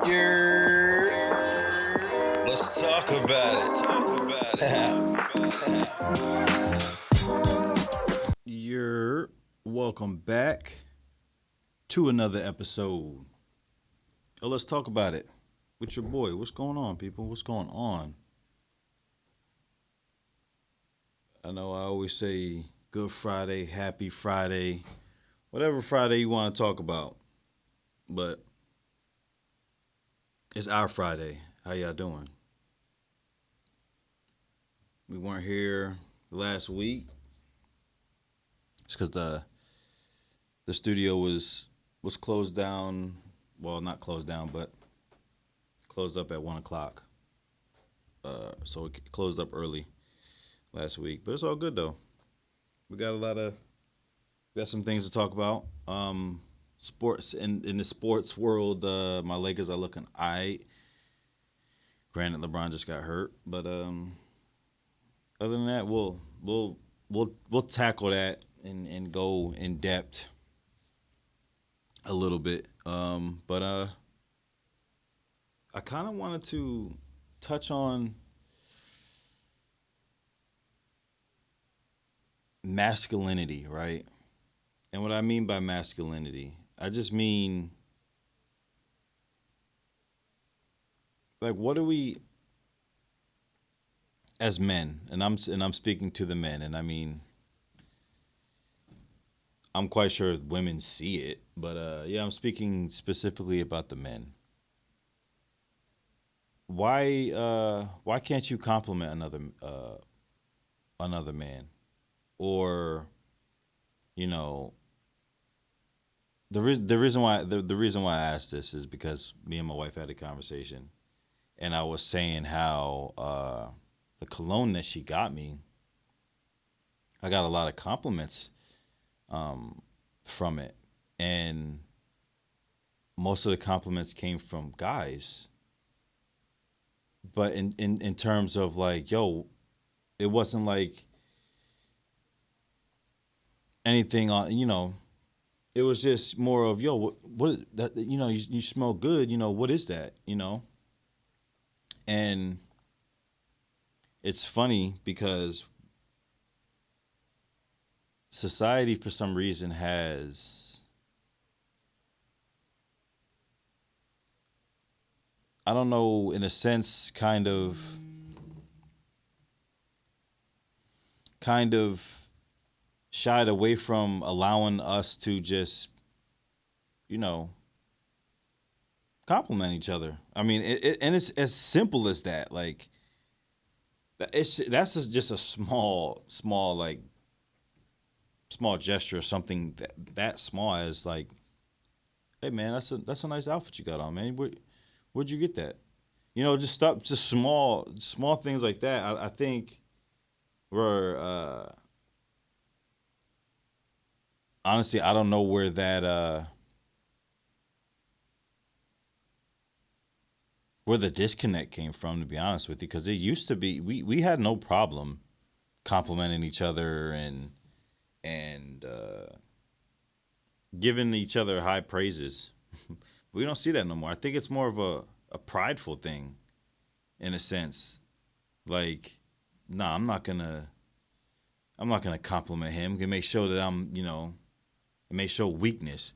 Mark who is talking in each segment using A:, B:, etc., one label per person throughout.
A: Yeah, let's talk about it.
B: You're welcome back to another episode. Oh, let's talk about it with your boy. What's going on, people? What's going on? I know I always say Good Friday, Happy Friday, whatever Friday you want to talk about, but it's our Friday. How y'all doing? We weren't here last week. It's because the studio was closed down. Well, not closed down, but closed up at 1 o'clock. So it closed up early last week, but it's all good though. We got a lot of we got some things to talk about. Sports in the sports world, my Lakers are looking aight. Granted, LeBron just got hurt, but other than that, we'll tackle that and go in depth a little bit. But I kind of wanted to touch on masculinity, right? And what I mean by masculinity, I just mean like what do we as men, and I'm speaking to the men, and I mean I'm quite sure women see it, but yeah, I'm speaking specifically about the men. Why can't you compliment another man? Or you know the reason why I asked this is because me and my wife had a conversation, and I was saying how the cologne that she got me, I got a lot of compliments um, from it, and most of the compliments came from guys. But in terms of like, yo, it wasn't like anything on, it was just more of, yo, what that, you smell good, what is that, and it's funny because society for some reason has, I don't know, in a sense, kind of shied away from allowing us to just, you know, compliment each other. I mean, and it's as simple as that. Like, that's just a small like small gesture or something that small as like, hey man, that's a nice outfit you got on, man. Where'd you get that? Just stuff, just small things like that. I think were honestly, I don't know where the disconnect came from, to be honest with you, because it used to be we had no problem complimenting each other and giving each other high praises. We don't see that no more. I think it's more of a prideful thing in a sense. Like, nah, I'm not gonna compliment him. It may show that it may show weakness.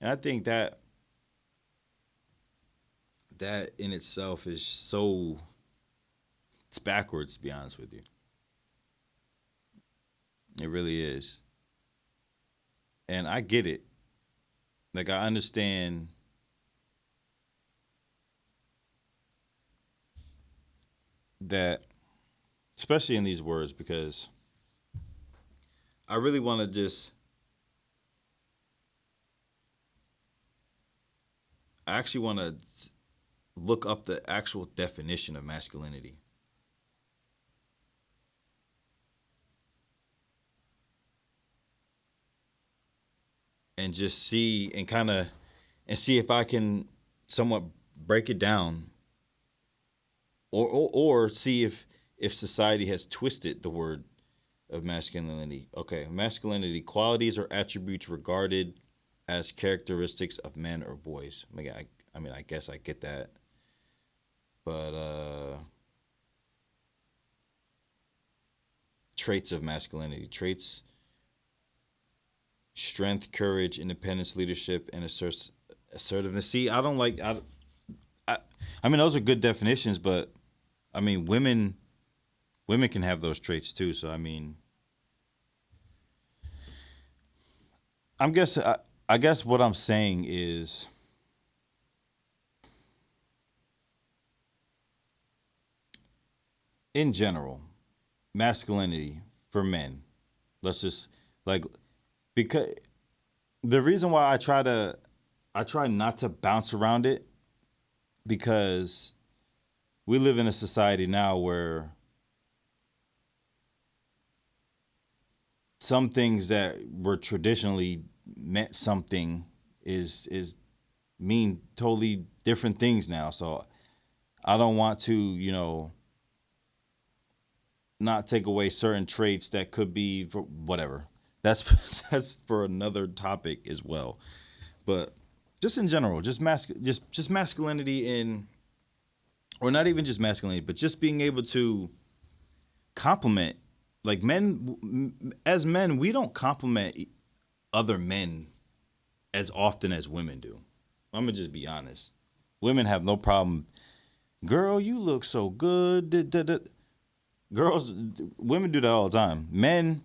B: And I think that in itself is so it's backwards, to be honest with you. It really is. And I get it. Like I understand that, especially in these words, because I really want to just. I actually want to look up the actual definition of masculinity and just see and kind of and see if I can somewhat break it down, or see if society has twisted the word of masculinity. Okay, masculinity: qualities or attributes regarded as characteristics of men or boys. I mean, I guess I get that, but traits of masculinity, traits, strength, courage, independence, leadership, and assertiveness. See, I don't like I I mean those are good definitions, but I mean women can have those traits too. So I mean, I'm guess I guess what I'm saying is in general, masculinity for men. Let's just like because the reason why I try not to bounce around it because we live in a society now where some things that were traditionally meant something is mean totally different things now. So I don't want to, not take away certain traits that could be for whatever. That's that's for another topic as well. But just in general, just masculinity in or not even just masculinity, but just being able to compliment like as men, we don't compliment other men as often as women do. I'm gonna just be honest. Women have no problem. Girl, you look so good. Girls, women do that all the time. Men,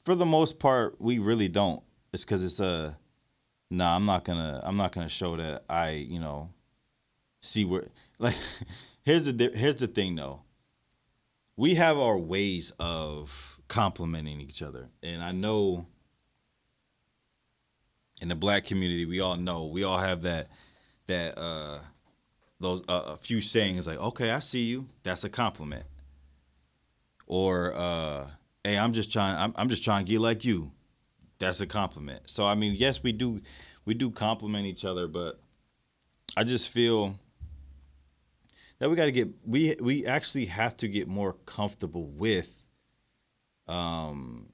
B: for the most part, we really don't. It's because it's a nah. I'm not gonna show that I see where like. Here's the thing though. We have our ways of complimenting each other, and I know in the black community, we all know we all have that those a few sayings like, "Okay, I see you." That's a compliment. Or hey, I'm just trying to get like you. That's a compliment. So I mean, yes, we do compliment each other, but I just feel that we actually have to get more comfortable with um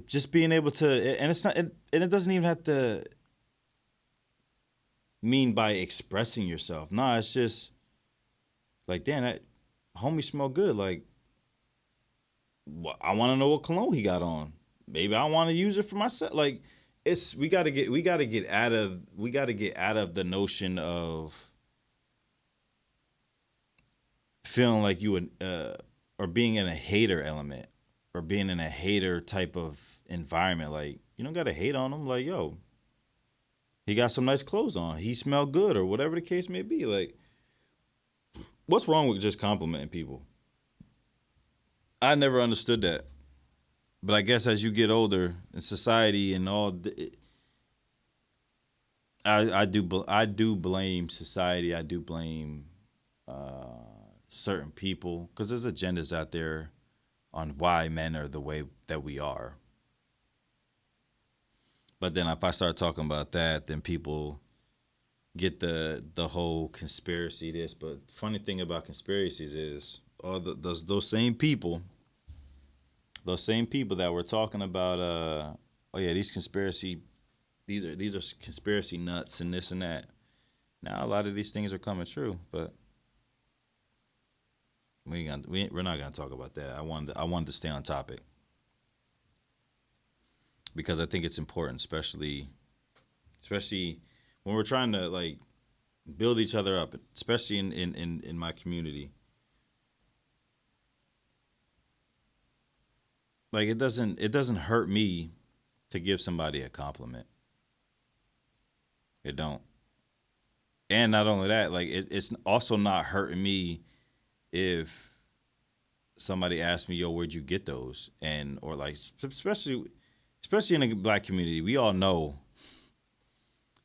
B: just being able to, and it's not and it doesn't even have to mean by expressing yourself. Nah, it's just like, damn, that homie smell good. Like, I want to know what cologne he got on. Maybe I want to use it for myself. Like, it's we got to get out of the notion of feeling like you would or being in a hater element or being in a hater type of environment. Like, you don't got to hate on him. Like, yo, he got some nice clothes on. He smelled good or whatever the case may be. Like, what's wrong with just complimenting people? I never understood that. But I guess as you get older in society and all, I do blame society. I do blame certain people because there's agendas out there on why men are the way that we are. But then if I start talking about that, then people get the whole conspiracy this. But funny thing about conspiracies is all those same people that were talking about oh yeah, these are conspiracy nuts and this and that. Now a lot of these things are coming true, but we're not gonna talk about that. I wanted to stay on topic because I think it's important, especially when we're trying to like build each other up, especially in my community. Like it doesn't hurt me to give somebody a compliment. It don't. And not only that, like it's also not hurting me if somebody asks me, "Yo, where'd you get those?" And or like especially in the black community, we all know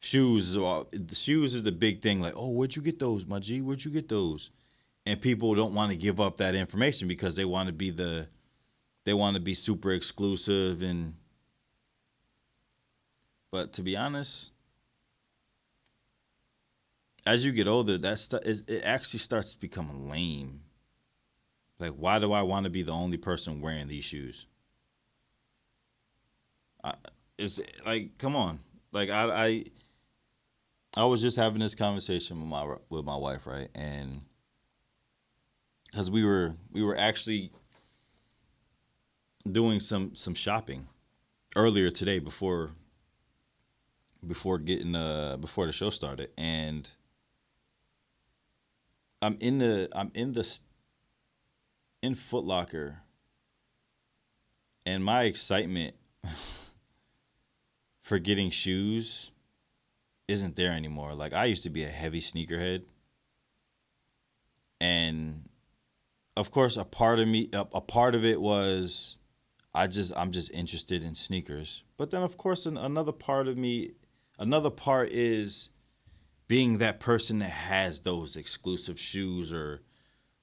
B: shoes is the big thing. Like, oh, where'd you get those, my G? Where'd you get those? And people don't want to give up that information because they want to be super exclusive and. But to be honest, as you get older, it actually starts to become lame. Like, why do I want to be the only person wearing these shoes? I, it's like, come on. Like I was just having this conversation with my wife, right? And because we were actually doing some shopping earlier today before the show started, and I'm in Foot Locker, and my excitement for getting shoes isn't there anymore. Like I used to be a heavy sneakerhead, and of course a part of it was I'm just interested in sneakers. But then of course another part is being that person that has those exclusive shoes, or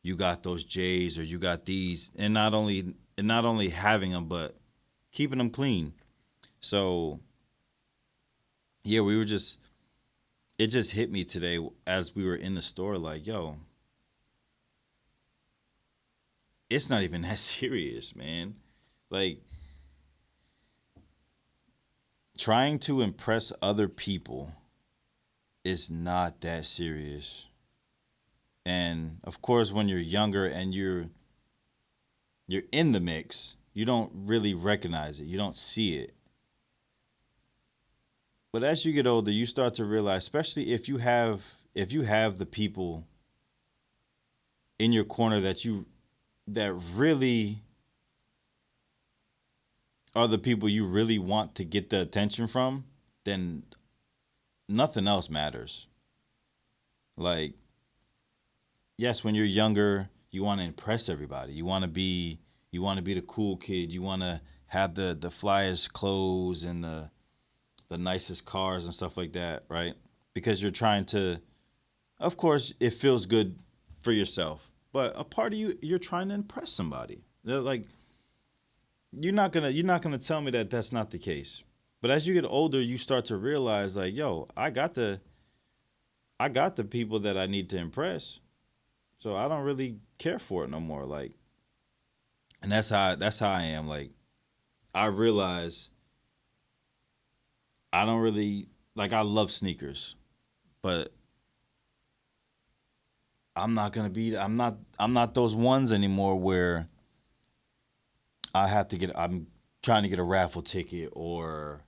B: you got those J's, or you got these, and not only having them but keeping them clean. So yeah, we were just it just hit me today as we were in the store, like, yo, it's not even that serious, man. Like, trying to impress other people is not that serious. And of course, when you're younger and you're in the mix, you don't really recognize it. You don't see it. But as you get older, you start to realize, especially if you have the people in your corner that really are the people you really want to get the attention from, then nothing else matters. Like, yes, when you're younger, you want to impress everybody. You want to be the cool kid. You want to have the flyest clothes and the nicest cars and stuff like that, right? Because you're trying to, of course, it feels good for yourself, but a part of you're trying to impress somebody. They're like, you're not gonna tell me that that's not the case. But as you get older, you start to realize, like, yo, I got the people that I need to impress, so I don't really care for it no more. Like, and that's how I am. Like, I realize I don't really like. I love sneakers, but I'm not those ones anymore where I'm trying to get a raffle ticket or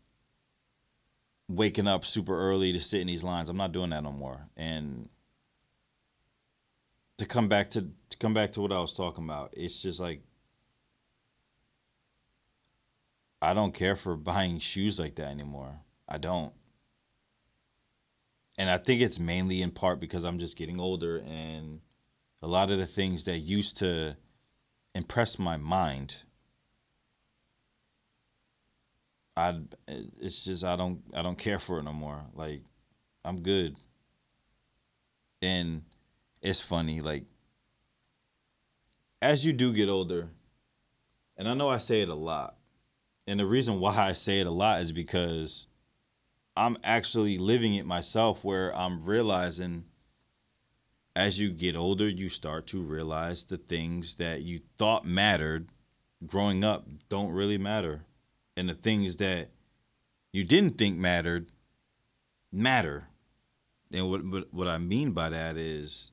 B: waking up super early to sit in these lines. I'm not doing that no more. And to come back to what I was talking about, it's just like I don't care for buying shoes like that anymore. I don't. And I think it's mainly in part because I'm just getting older, and a lot of the things that used to impress my mind, I it's just I don't care for it no more. Like, I'm good. And it's funny, like, as you do get older, and I know I say it a lot, and the reason why I say it a lot is because I'm actually living it myself, where I'm realizing as you get older, you start to realize the things that you thought mattered growing up don't really matter. And the things that you didn't think mattered matter. And what I mean by that is,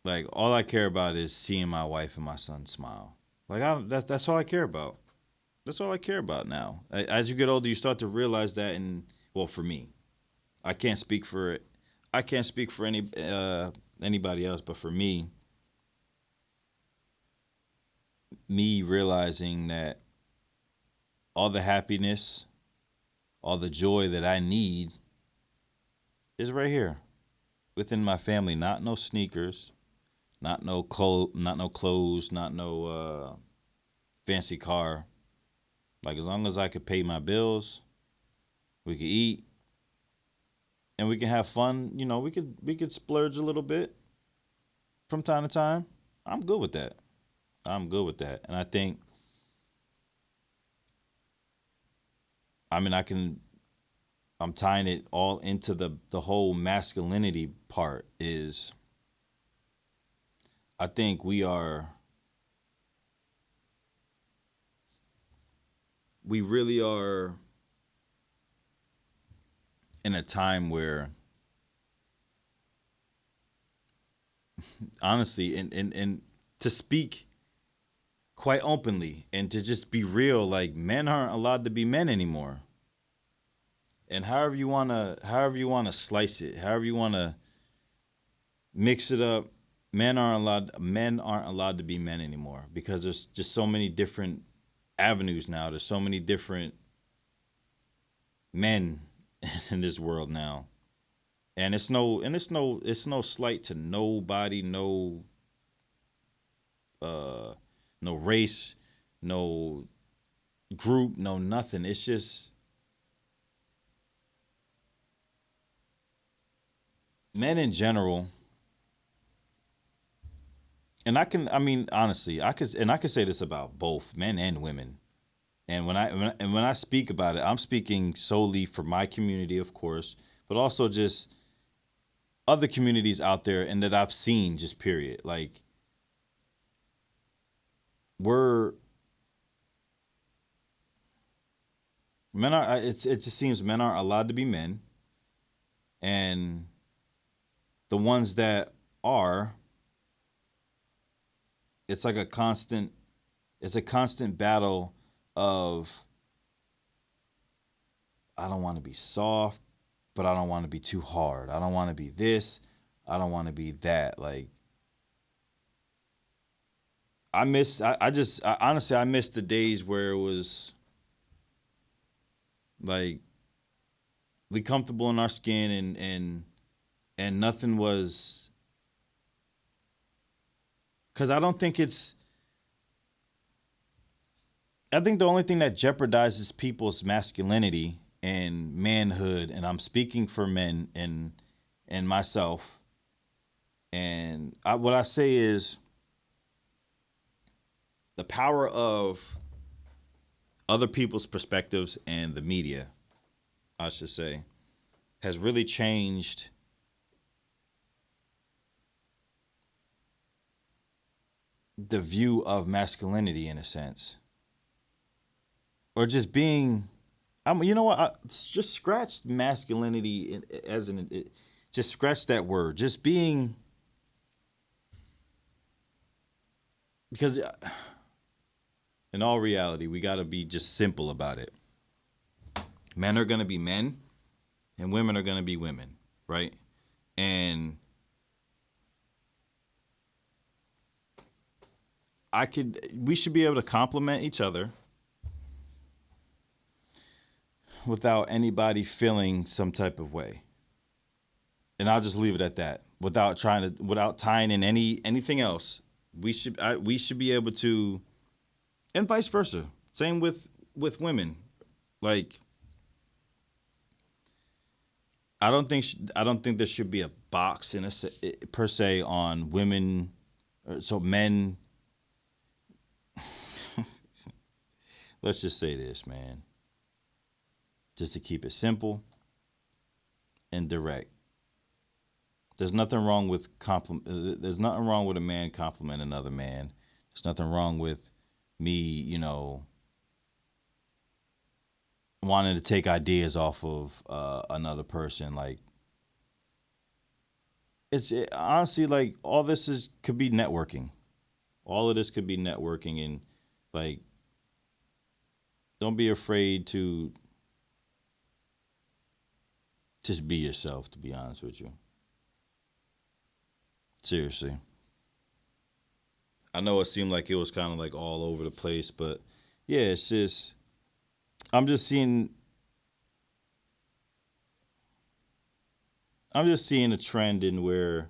B: like, all I care about is seeing my wife and my son smile. Like, that's all I care about. That's all I care about now. As you get older, you start to realize that. And well, for me, I can't speak for it. I can't speak for anybody else, but for me realizing that all the happiness, all the joy that I need is right here within my family. Not no sneakers, not no clothes, not no fancy car. Like, as long as I could pay my bills, we could eat, and we can have fun. You know, we could splurge a little bit from time to time. I'm good with that. I'm good with that. And I think, I mean, I'm tying it all into the whole masculinity part. Is I think we really are in a time where, honestly, and to speak quite openly and to just be real, like men aren't allowed to be men anymore. And however you wanna slice it, however you wanna mix it up, men aren't allowed to be men anymore because there's just so many different avenues now. There's so many different men in this world now. And it's no slight to nobody, uh no race, no group, no nothing. It's just men in general. And I mean honestly, I could say this about both men and women. And when I speak about it, I'm speaking solely for my community, of course, but also just other communities out there and that I've seen just period. Like we're men are it just seems men aren't allowed to be men, and the ones that are, it's like a constant battle of, I don't want to be soft, but I don't want to be too hard. I don't want to be this, I don't want to be that. Like I honestly I miss the days where it was like we comfortable in our skin and nothing was, cuz I think the only thing that jeopardizes people's masculinity and manhood, and I'm speaking for men and myself, and what I say is the power of other people's perspectives and the media, I should say, has really changed the view of masculinity in a sense, or just being. You know what? Just scratch masculinity as an. Just scratch that word. Just being, because in all reality, we got to be just simple about it. Men are going to be men, and women are going to be women, right? And we should be able to complement each other without anybody feeling some type of way. And I'll just leave it at that. Without tying in anything else. We should be able to, and vice versa. Same with women. Like I don't think there should be a box per se on women. So men. Let's just say this, man. Just to keep it simple and direct. There's nothing wrong with There's nothing wrong with a man complimenting another man. There's nothing wrong with me, wanting to take ideas off of another person. Like honestly, like all this could be networking. All of this could be networking, and like don't be afraid to just be yourself. To be honest with you, seriously. I know it seemed like it was kind of like all over the place, but yeah, it's just I'm just seeing I'm just seeing a trend in where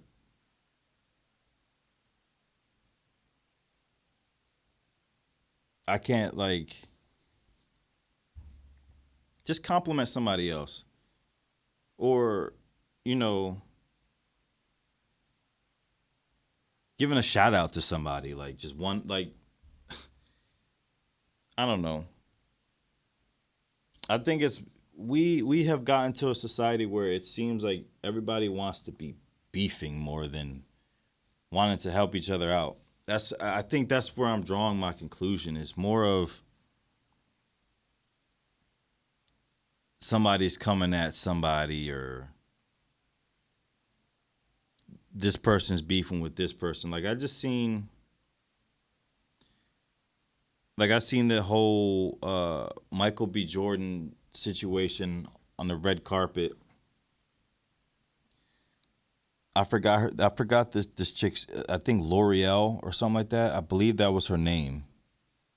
B: I can't like just compliment somebody else, or you know giving a shout out to somebody, like just one, like I don't know. I think it's we have gotten to a society where it seems like everybody wants to be beefing more than wanting to help each other out. I think that's where I'm drawing my conclusion. Is more of somebody's coming at somebody, or this person's beefing with this person. Like I seen the whole Michael B. Jordan situation on the red carpet. I forgot this chick's. I think L'Oreal or something like that. I believe that was her name.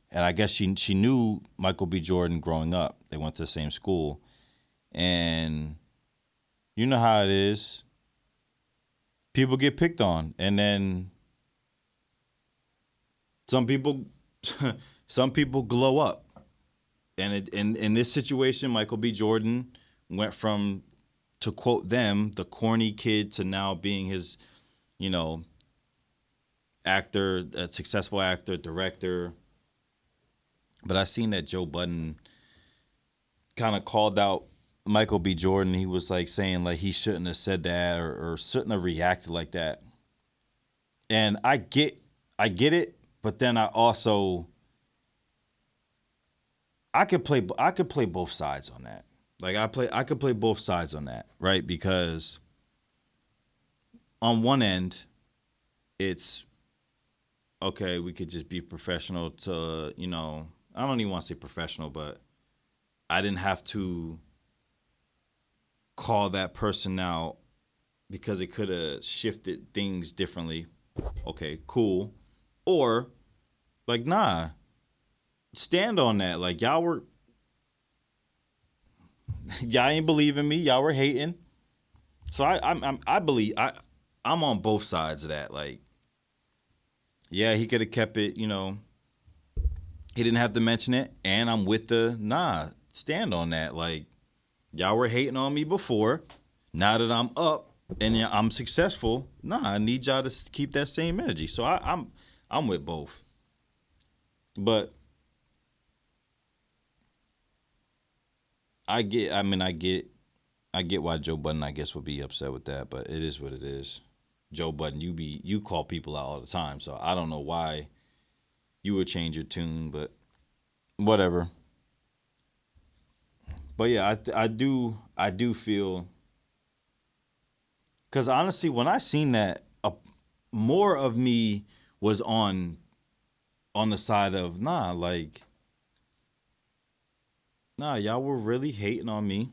B: And I guess she knew Michael B. Jordan growing up. They went to the same school, and you know how it is. People get picked on, and then some people some people glow up. And in this situation, Michael B. Jordan went from, to quote them, the corny kid to now being his, you know, actor, a successful actor, director. But I seen that Joe Budden kind of called out Michael B. Jordan. He was like saying like he shouldn't have said that, or shouldn't have reacted like that. And I get it, but then I could play both sides on that. Like I could play both sides on that, right? Because on one end, it's okay, we could just be professional to, I don't even want to say professional, but I didn't have to call that person out because it could have shifted things differently. Okay, cool. Or like, nah, stand on that. Like y'all ain't believing me. Y'all were hating. So I'm on both sides of that. Like, yeah, he could have kept it, he didn't have to mention it. And I'm with stand on that. Like, y'all were hating on me before. Now that I'm up and I'm successful, I need y'all to keep that same energy. So I'm with both. But I get why Joe Budden, I guess, would be upset with that, but it is what it is. Joe Budden, you call people out all the time, so I don't know why you would change your tune, but whatever. But yeah, I do feel, because honestly, when I seen that, more of me was on the side of y'all were really hating on me,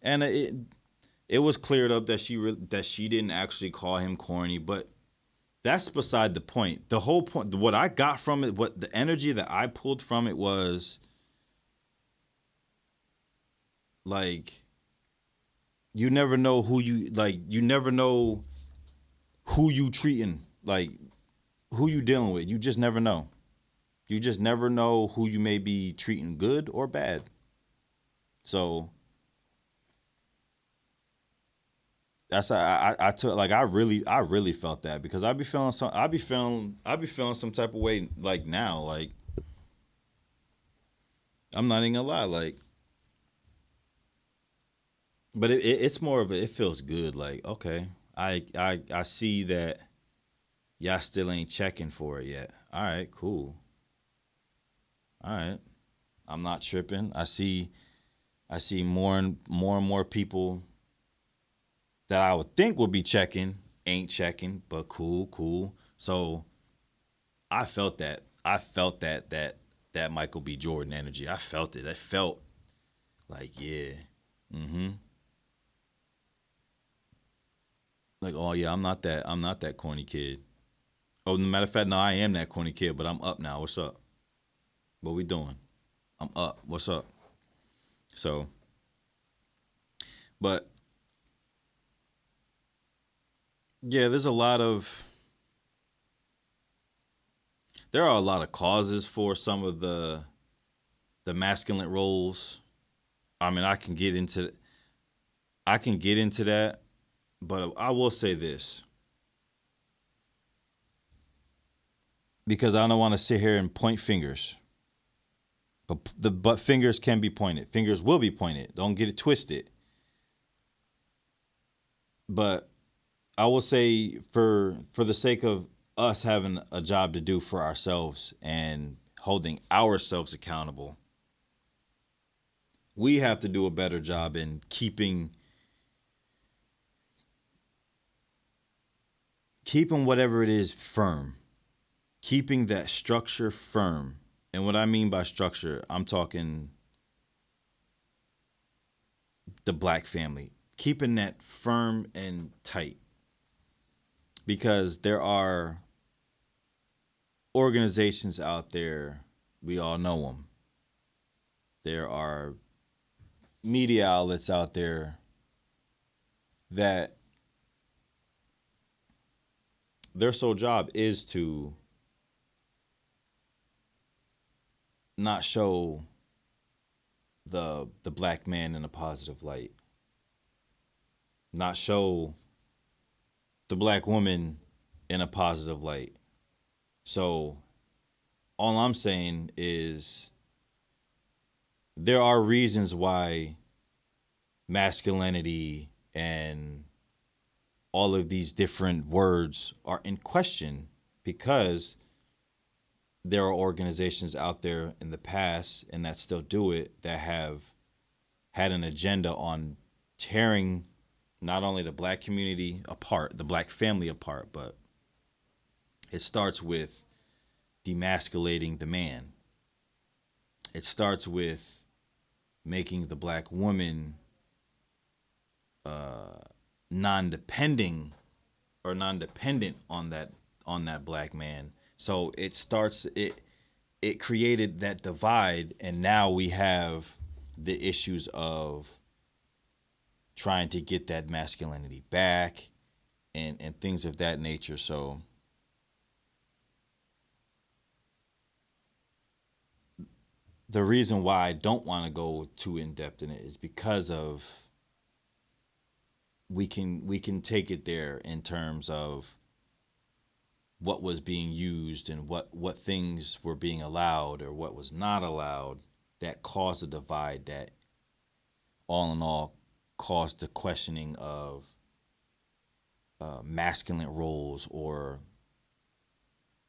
B: and it was cleared up that she didn't actually call him corny, but that's beside the point. The whole point, what I got from it, what the energy that I pulled from it was like, you never know who you never know who you treating, like who you dealing with. You just never know. You just never know who you may be treating good or bad. So that's I took, like, I really felt that, because I be feeling some type of way, like, now, like, I'm not even gonna lie, like, but it's more of it feels good, like, okay, I see that y'all still ain't checking for it yet. All right, cool. All right, I'm not tripping. I see more people that I would think would be checking ain't checking, but cool. So I felt that. I felt that Michael B. Jordan energy. I felt it. I felt like, yeah. Mm-hmm. Like, oh yeah, I'm not that corny kid. Oh, matter of fact, no, I am that corny kid, but I'm up now. What's up? What we doing? I'm up. What's up? So, but yeah, there are a lot of causes for some of the masculine roles. I mean, I can get into that, but I will say this, because I don't want to sit here and point fingers. But fingers can be pointed. Fingers will be pointed. Don't get it twisted. But I will say, for the sake of us having a job to do for ourselves and holding ourselves accountable, we have to do a better job in keeping whatever it is firm, keeping that structure firm. And what I mean by structure, I'm talking the black family, keeping that firm and tight, because there are organizations out there, we all know them. There are media outlets out there that their sole job is to not show the black man in a positive light, not show the black woman in a positive light. So all I'm saying is there are reasons why masculinity and all of these different words are in question, because there are organizations out there in the past and that still do it, that have had an agenda on tearing not only the black community apart, the black family apart, but it starts with demasculating the man. It starts with making the black woman non-depending or non-dependent on that black man. So it created that divide, and now we have the issues of trying to get that masculinity back and things of that nature. So the reason why I don't want to go too in depth in it is because of we can take it there in terms of what was being used and what things were being allowed or what was not allowed, that caused a divide, that all in all caused the questioning of masculine roles, or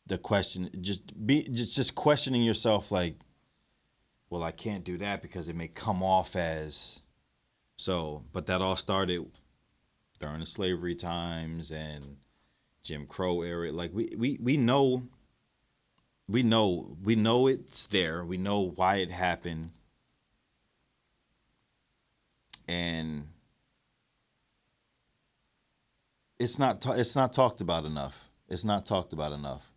B: the question just questioning yourself, like, well, I can't do that because it may come off as so. But that all started during the slavery times and Jim Crow era. Like we know it's there. We know why it happened, and it's not talked about enough. It's not talked about enough,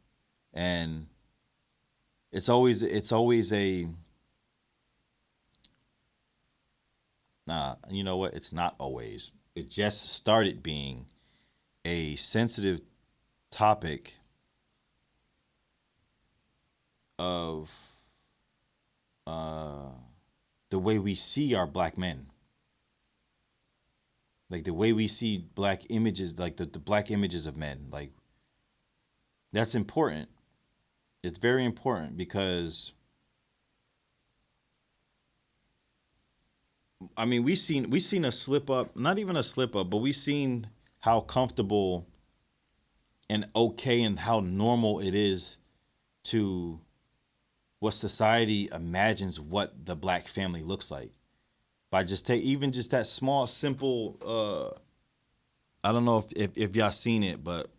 B: and it's always a nah. You know what? It's not always. It just started being a sensitive topic of uh, the way we see our black men, like the way we see black images, like the black images of men. Like, that's important. It's very important, because I mean we seen a slip up, not even a slip up, but we seen how comfortable and okay and how normal it is to what society imagines what the black family looks like, by just take even just that small simple I don't know if y'all seen it, but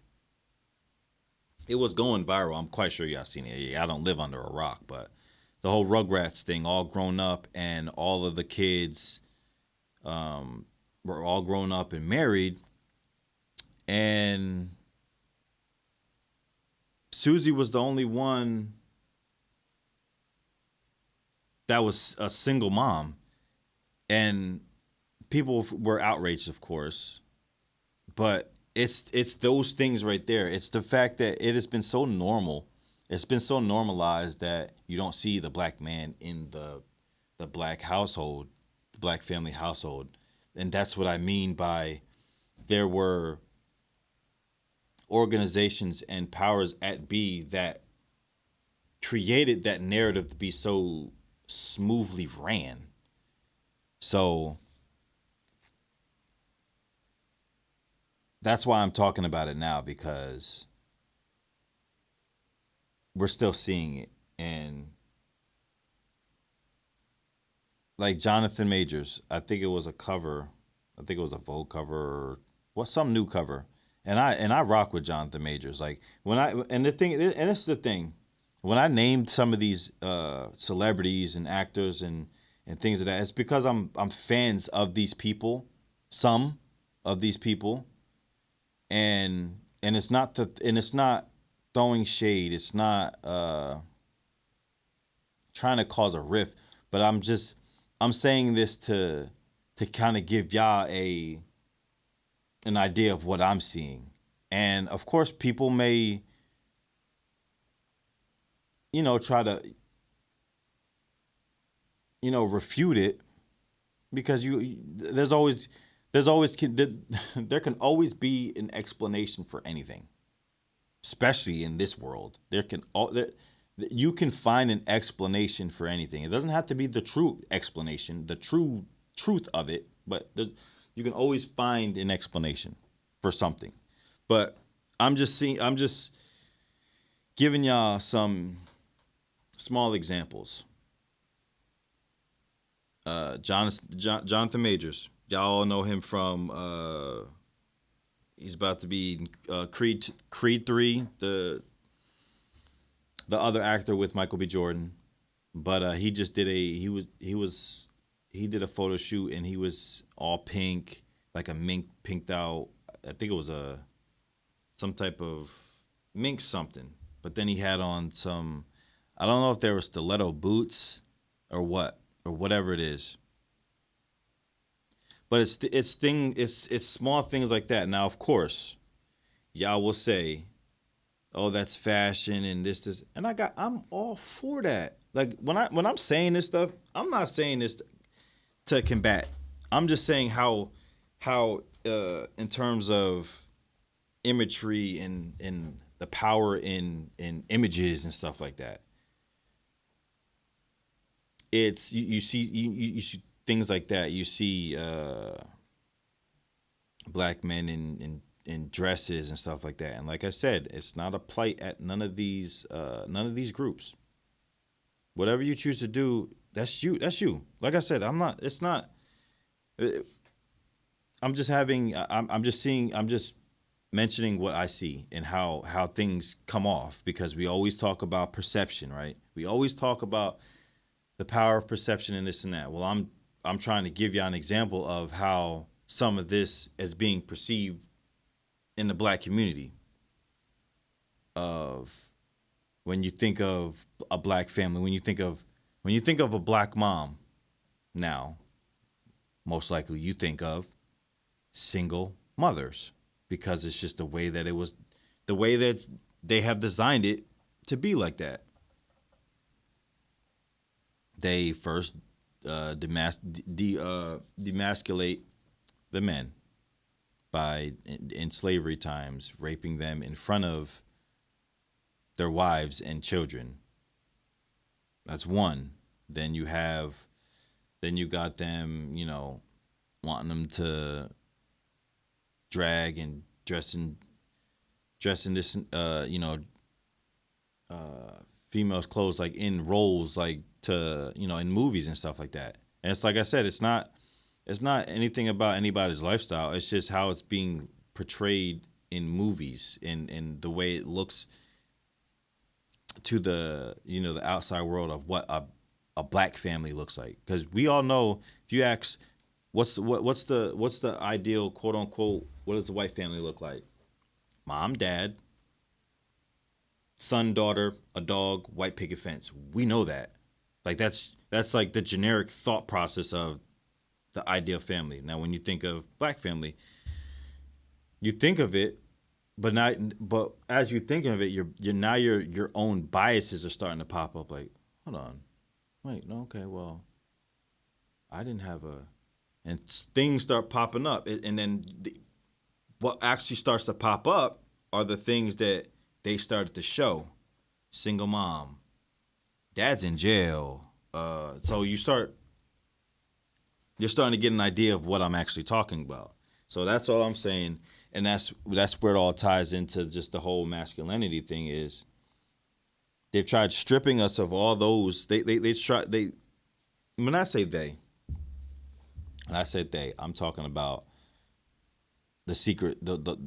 B: it was going viral. I'm quite sure y'all seen it. Yeah, I don't live under a rock, but the whole Rugrats thing, all grown up, and all of the kids were all grown up and married, and Susie was the only one that was a single mom, and people were outraged, of course. But it's those things right there. It's the fact that it has been so normal. It's been so normalized that you don't see the black man in the black household, the black family household. And that's what I mean by there were organizations and powers at be that created that narrative to be so smoothly ran. So that's why I'm talking about it now, because we're still seeing it. And like Jonathan Majors. I think it was a cover. I think it was a Vogue cover or some new cover. And I rock with Jonathan Majors. Like when I and the thing and this is the thing, when I named some of these celebrities and actors and things of that, it's because I'm fans of these people, some of these people, and it's not throwing shade. It's not trying to cause a rift, but I'm saying this to kind of give y'all an idea of what I'm seeing. And of course people may, try to, refute it because there's always there can always be an explanation for anything, especially in this world. You can find an explanation for anything. It doesn't have to be the true explanation, the true truth of it, but you can always find an explanation for something. But I'm just giving y'all some small examples. Jonathan Majors, y'all all know him from. He's about to be in, Creed 3, the other actor with Michael B. Jordan, but he just did he did a photo shoot and he was all pink, like a mink pinked out. I think it was some type of mink something. But then he had on some, I don't know if they were stiletto boots or what or whatever it is. But it's small things like that. Now, of course, y'all will say, "Oh, that's fashion and this," and I'm all for that. Like when I'm saying this stuff, I'm not saying this to combat. I'm just saying how in terms of imagery and the power in images and stuff like that. It's you see things like that. You see black men in dresses and stuff like that. And like I said, it's not a plight at none of these groups. Whatever you choose to do, that's you. That's you. Like I said, I'm not. It's not. I'm just having. I'm just seeing. I'm just mentioning what I see and how things come off because we always talk about perception, right? We always talk about the power of perception and this and that. Well, I'm trying to give you an example of how some of this is being perceived in the black community. Of when you think of a black family, when you think of a black mom, now most likely you think of single mothers because it's just the way that they have designed it to be like that. They first demasculate the men by in slavery times raping them in front of their wives and children. That's one. Then you got them, wanting them to drag and dress in this, females' clothes like in roles like to in movies and stuff like that. And it's like I said, it's not anything about anybody's lifestyle. It's just how it's being portrayed in movies and the way it looks to the the outside world of what a black family looks like. Because we all know if you ask what's the ideal quote unquote what does the white family look like? Mom, dad, son, daughter, a dog, white picket fence. We know that. Like that's like the generic thought process of the ideal family. Now, when you think of black family, you think of it, but as you're thinking of it, your own biases are starting to pop up. Like, hold on, wait, no, okay, well, I didn't have and things start popping up, and then what actually starts to pop up are the things that they started to show. Single mom, dad's in jail. So you're starting to get an idea of what I'm actually talking about. So that's all I'm saying, and that's where it all ties into just the whole masculinity thing. Is they've tried stripping us of all those. They try they when I say they, And I said they. I'm talking about the secret. The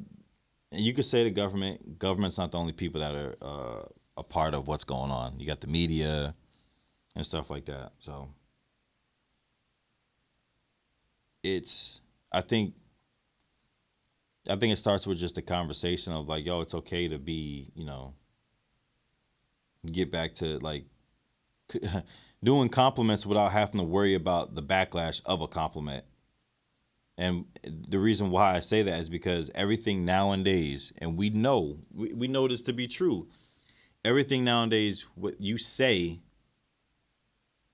B: and you could say the government. Government's not the only people that are a part of what's going on. You got the media and stuff like that. So it's. I think. I think it starts with just a conversation of like, yo, it's okay to be, get back to like doing compliments without having to worry about the backlash of a compliment. And the reason why I say that is because everything nowadays, and we know this to be true. Everything nowadays, what you say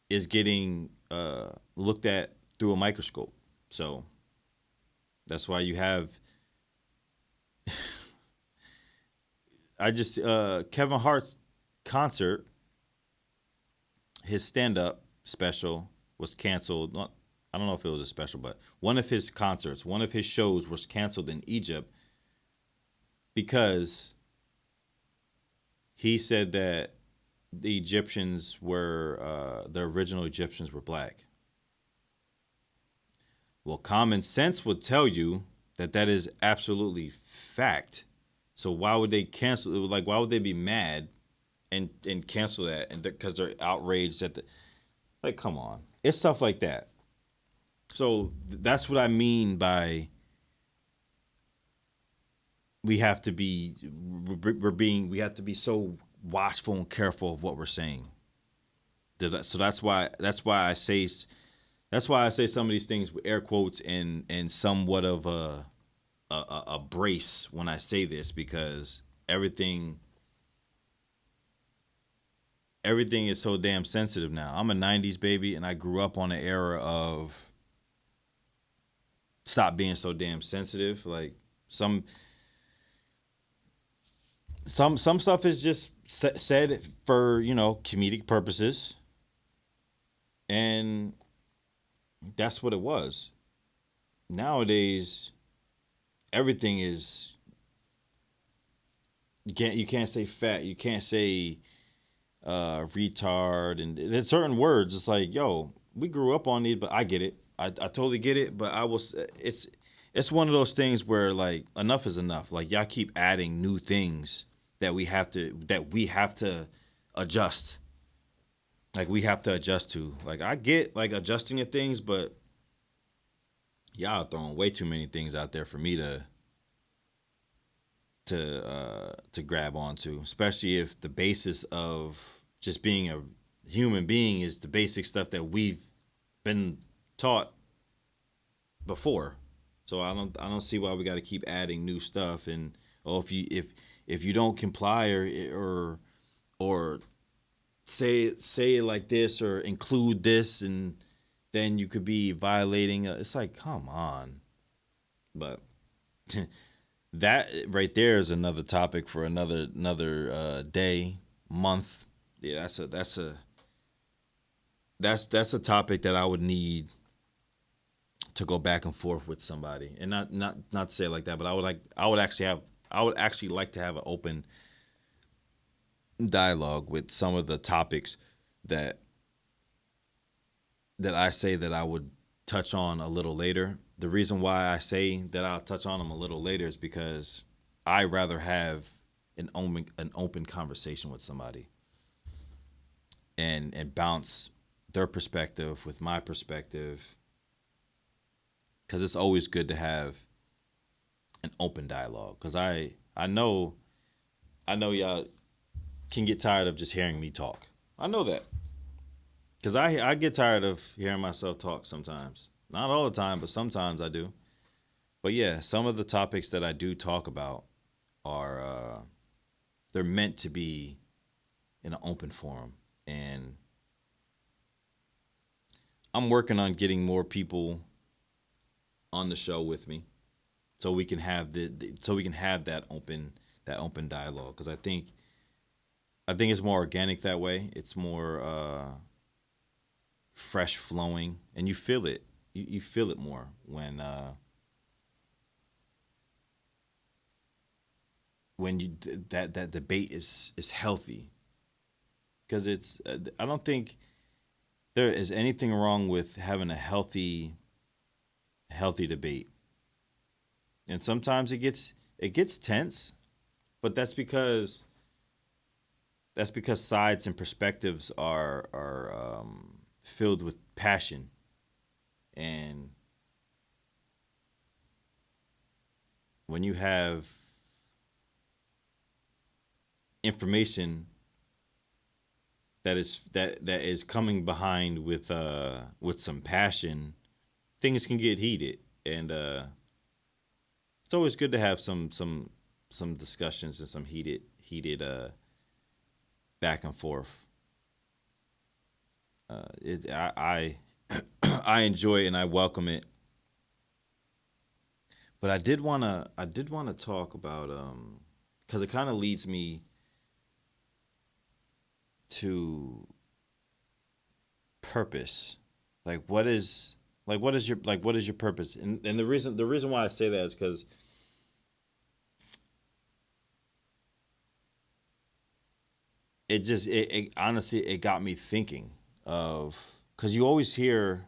B: is getting looked at through a microscope. So that's why you have. I just Kevin Hart's concert, his stand-up special was canceled. I don't know if it was a special, but one of his concerts, one of his shows was canceled in Egypt because he said that the Egyptians were the original Egyptians were black. Well, common sense would tell you that that is absolutely fact. So why would they cancel? Like, why would they be mad and cancel that? And because they're outraged at the like, come on, it's stuff like that. So that's what I mean by we have to be we have to be so watchful and careful of what we're saying. So that's why I say some of these things with air quotes and somewhat of a brace when I say this because everything is so damn sensitive now. I'm a 90s baby and I grew up on an era of stop being so damn sensitive. Like some some stuff is just said for, comedic purposes and that's what it was. Nowadays everything is you can't say fat, you can't say retard, and there's certain words. It's like, yo, we grew up on these, but I get it. I totally get it. But it's one of those things where like enough is enough. Like y'all keep adding new things that we have to adjust. Like we have to adjust to. Like I get like adjusting to things, but y'all are throwing way too many things out there for me to grab onto, especially if the basis of just being a human being is the basic stuff that we've been taught before. So I don't see why we got to keep adding new stuff and if you don't comply or say it like this or include this and then you could be violating. It's like come on, but that right there is another topic for another day, month. Yeah, that's a topic that I would need to go back and forth with somebody, and not to say it like that, but I would actually like to have an open dialogue with some of the topics that I say that I would touch on a little later. The reason why I say that I'll touch on them a little later is because I rather have an open conversation with somebody and bounce their perspective with my perspective because it's always good to have an open dialogue because I know y'all can get tired of just hearing me talk. I know that because I get tired of hearing myself talk sometimes. Not all the time, but sometimes I do. But yeah, some of the topics that I do talk about are they're meant to be in an open forum, and I'm working on getting more people on the show with me, so we can have so we can have that open dialogue. Because I think it's more organic that way. It's more fresh flowing, and you feel it. You feel it more when that debate is healthy because it's I don't think there is anything wrong with having a healthy healthy debate. And sometimes it gets tense, but that's because sides and perspectives are filled with passion. And when you have information that is coming behind with some passion, things can get heated. And it's always good to have some discussions and some heated back and forth. I enjoy it and I welcome it. But I did wanna talk about because it kind of leads me to purpose. Like what is your purpose? And the reason why I say that is because it honestly it got me thinking of, because you always hear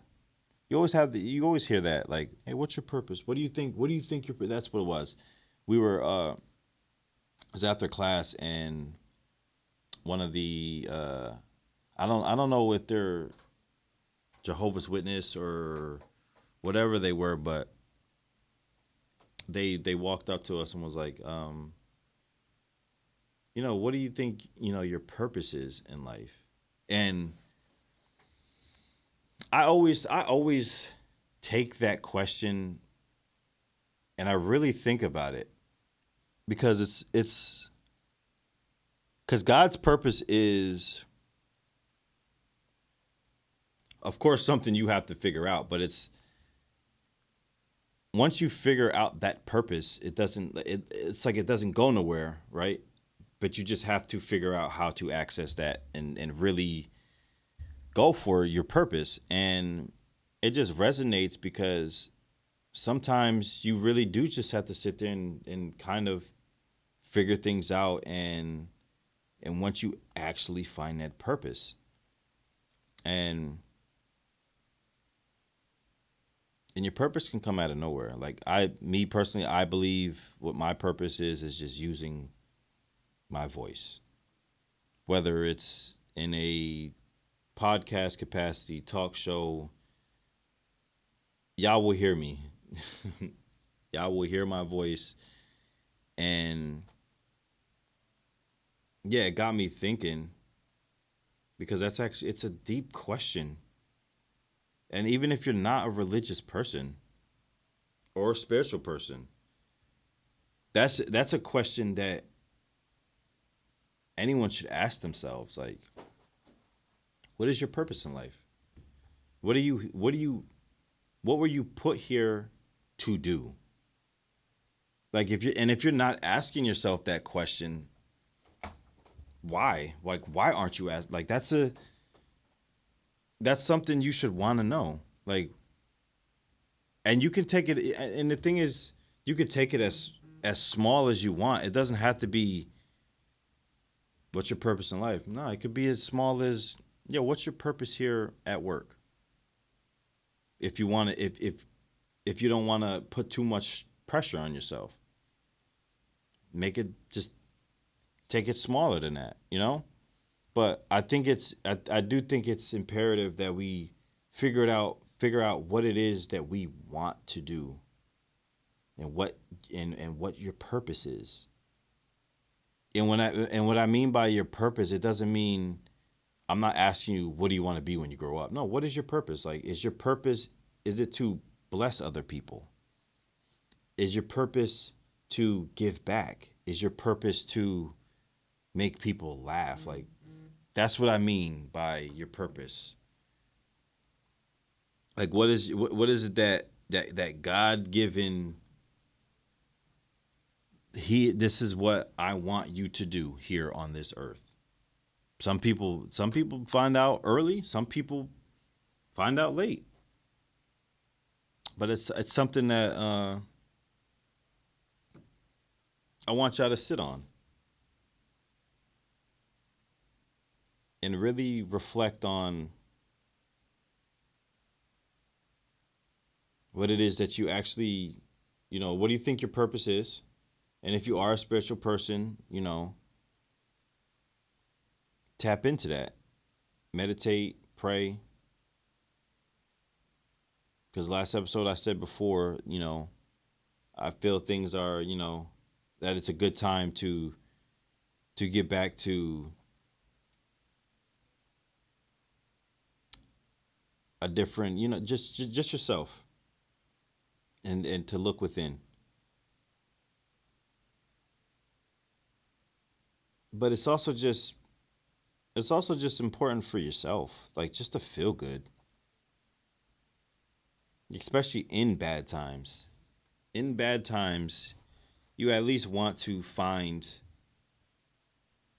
B: that, like, hey, what's your purpose? What do you think your that's what it was. We were it was after class, and one of the I don't know if they're Jehovah's Witness or whatever they were, but they walked up to us and was like, what do you think, your purpose is in life? And I always take that question and I really think about it, because it's because God's purpose is, of course, something you have to figure out, but once you figure out that purpose, it's like it doesn't go nowhere, right? But you just have to figure out how to access that and really go for your purpose. And it just resonates because sometimes you really do just have to sit there and kind of figure things out. And once you actually find that purpose, and and your purpose can come out of nowhere. Like, me personally, I believe what my purpose is just using my voice, whether it's in a podcast capacity, talk show. Y'all will hear me. Y'all will hear my voice. And yeah, it got me thinking, because it's a deep question. And even if you're not a religious person or a spiritual person, that's a question that anyone should ask themselves. Like, what is your purpose in life? What were you put here to do? Like, if you're not asking yourself that question, why? Like, why aren't you asked? Like, that's something you should want to know. Like, and you can take it, and the thing is, you could take it as small as you want. It doesn't have to be, what's your purpose in life? No, it could be as small as, what's your purpose here at work? If you want to, if you don't want to put too much pressure on yourself, make it just take it smaller than that. But I do think it's imperative that we figure out what it is that we want to do, and what your purpose is. And what I mean by your purpose, it doesn't mean, I'm not asking you, what do you want to be when you grow up? No, what is your purpose? Like, is your purpose, is it to bless other people? Is your purpose to give back? Is your purpose to make people laugh? Like, that's what I mean by your purpose. Like, what is it that God given, this is what I want you to do here on this earth. Some people find out early, some people find out late. But it's something that I want y'all to sit on and really reflect on what it is that you actually, what do you think your purpose is? And if you are a spiritual person, tap into that. Meditate, pray. Because last episode I said before, I feel things are, that it's a good time to get back to a different, just yourself and to look within. But it's also just important for yourself, like just to feel good, especially in bad times. In bad times, you at least want to find,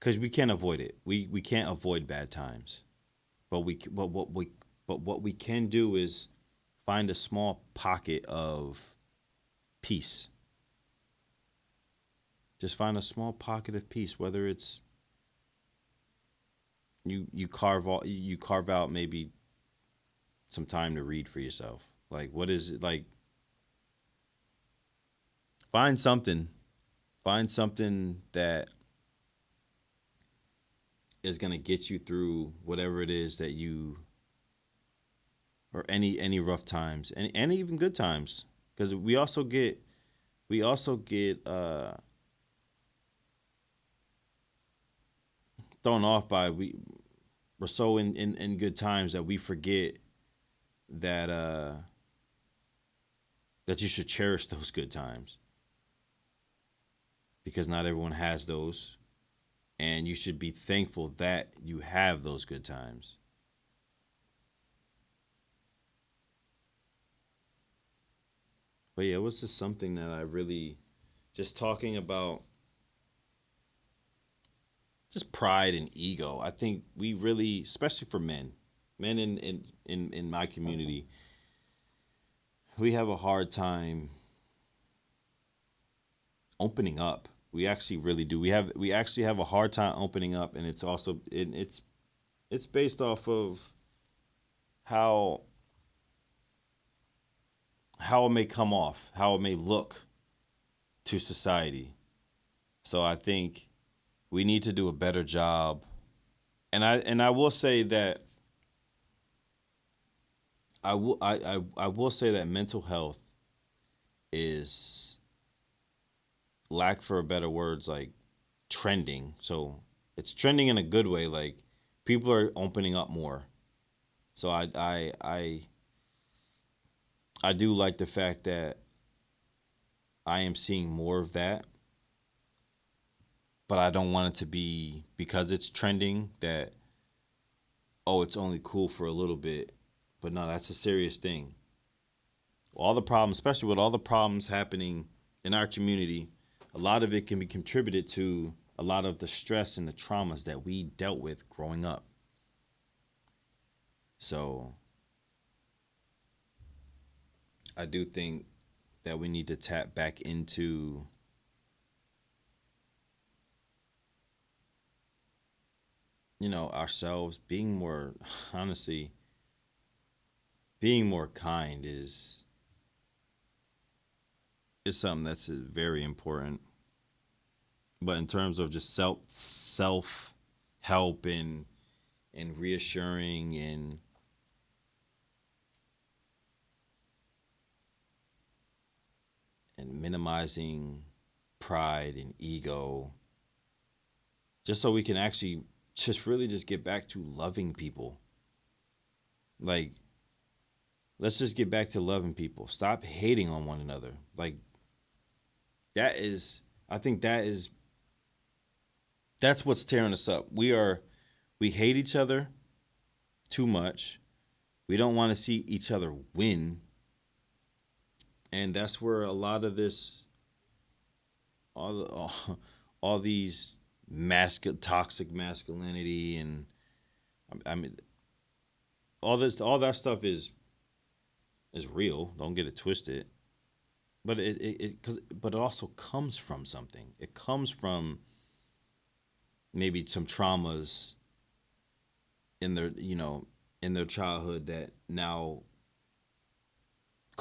B: because we can't avoid it. We can't avoid bad times, but what we can do is find a small pocket of peace. Just find a small pocket of peace, whether it's you carve out maybe some time to read for yourself. Like, what is it like? Find something. Find something that is gonna get you through whatever it is that you, or any rough times, and even good times, because we also get thrown off by we're so in good times that we forget that that you should cherish those good times, because not everyone has those, and you should be thankful that you have those good times. But yeah, it was just something that I really, just talking about, just pride and ego. I think we really, especially for men in my community, we have a hard time opening up. We actually really do. We actually have a hard time opening up, and it's based off of how how it may come off, how it may look to society. So I think we need to do a better job. And I will say that I will say that mental health is, lack for better words, like trending. So it's trending in a good way. Like, people are opening up more. So I do like the fact that I am seeing more of that, but I don't want it to be because it's trending that, oh, it's only cool for a little bit. But no, that's a serious thing. All the problems, especially with all the problems happening in our community, a lot of it can be contributed to a lot of the stress and the traumas that we dealt with growing up. So I do think that we need to tap back into, ourselves being more, honestly, being more kind is something that's very important. But in terms of just self help and reassuring and minimizing pride and ego, just so we can actually just really just get back to loving people. Like, let's just get back to loving people. Stop hating on one another. Like, that is, I think that's what's tearing us up. We hate each other too much. We don't want to see each other win, and that's where a lot of this, all these toxic masculinity, and I mean, all that stuff is real. Don't get it twisted. But but it also comes from something. It comes from maybe some traumas in their childhood that now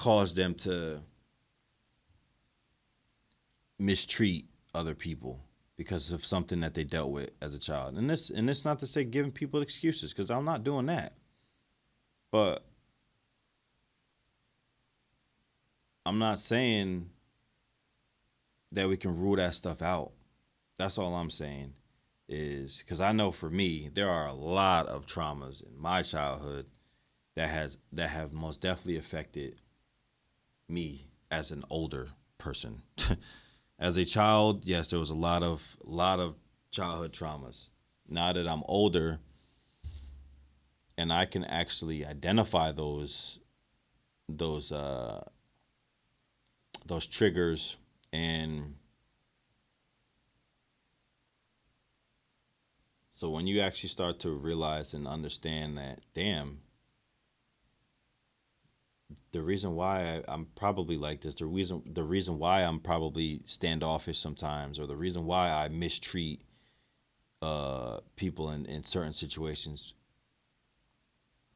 B: cause them to mistreat other people because of something that they dealt with as a child. And this not to say giving people excuses, because I'm not doing that. But I'm not saying that we can rule that stuff out. That's all I'm saying, is because I know for me there are a lot of traumas in my childhood that have most definitely affected me as an older person. As a child, yes, there was a lot of childhood traumas. Now that I'm older and I can actually identify those triggers, and so when you actually start to realize and understand that, damn, the reason why I'm probably like this, the reason why I'm probably standoffish sometimes, or the reason why I mistreat people in certain situations,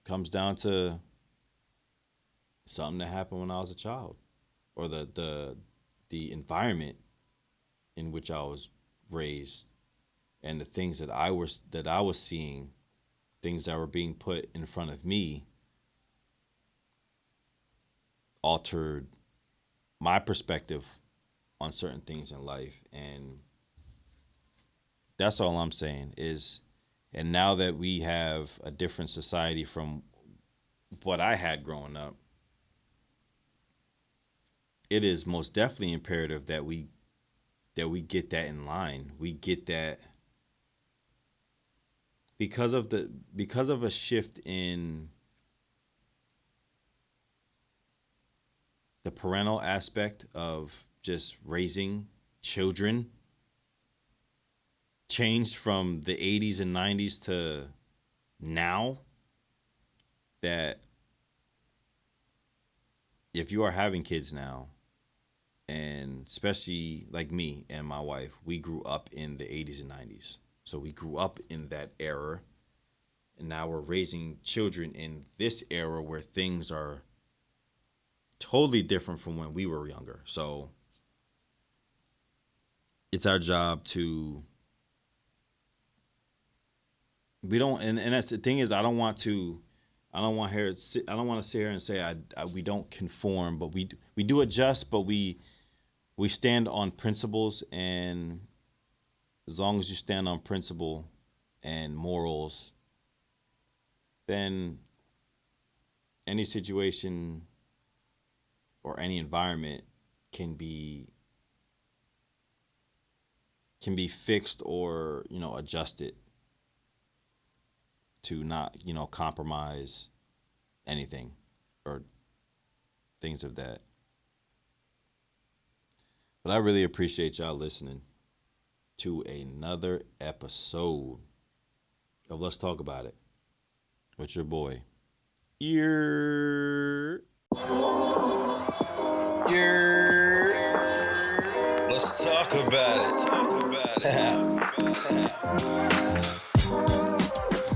B: comes down to something that happened when I was a child, or the environment in which I was raised, and the things that I was seeing, things that were being put in front of me, altered my perspective on certain things in life. And that's all I'm saying is, and now that we have a different society from what I had growing up, it is most definitely imperative that we get that in line. We get that because of a shift in the parental aspect of just raising children, changed from the 80s and 90s to now, that if you are having kids now, and especially like me and my wife, we grew up in the 80s and 90s. So we grew up in that era, and now we're raising children in this era where things are totally different from when we were younger. So it's our job to, we don't, and that's the thing is, I don't want to sit here and say we don't conform, but we do adjust, but we stand on principles. And as long as you stand on principle and morals, then any situation or any environment can be fixed, or adjusted to not compromise anything or things of that. But I really appreciate y'all listening to another episode of Let's Talk About It with your boy.
A: Yeah. Let's talk about it.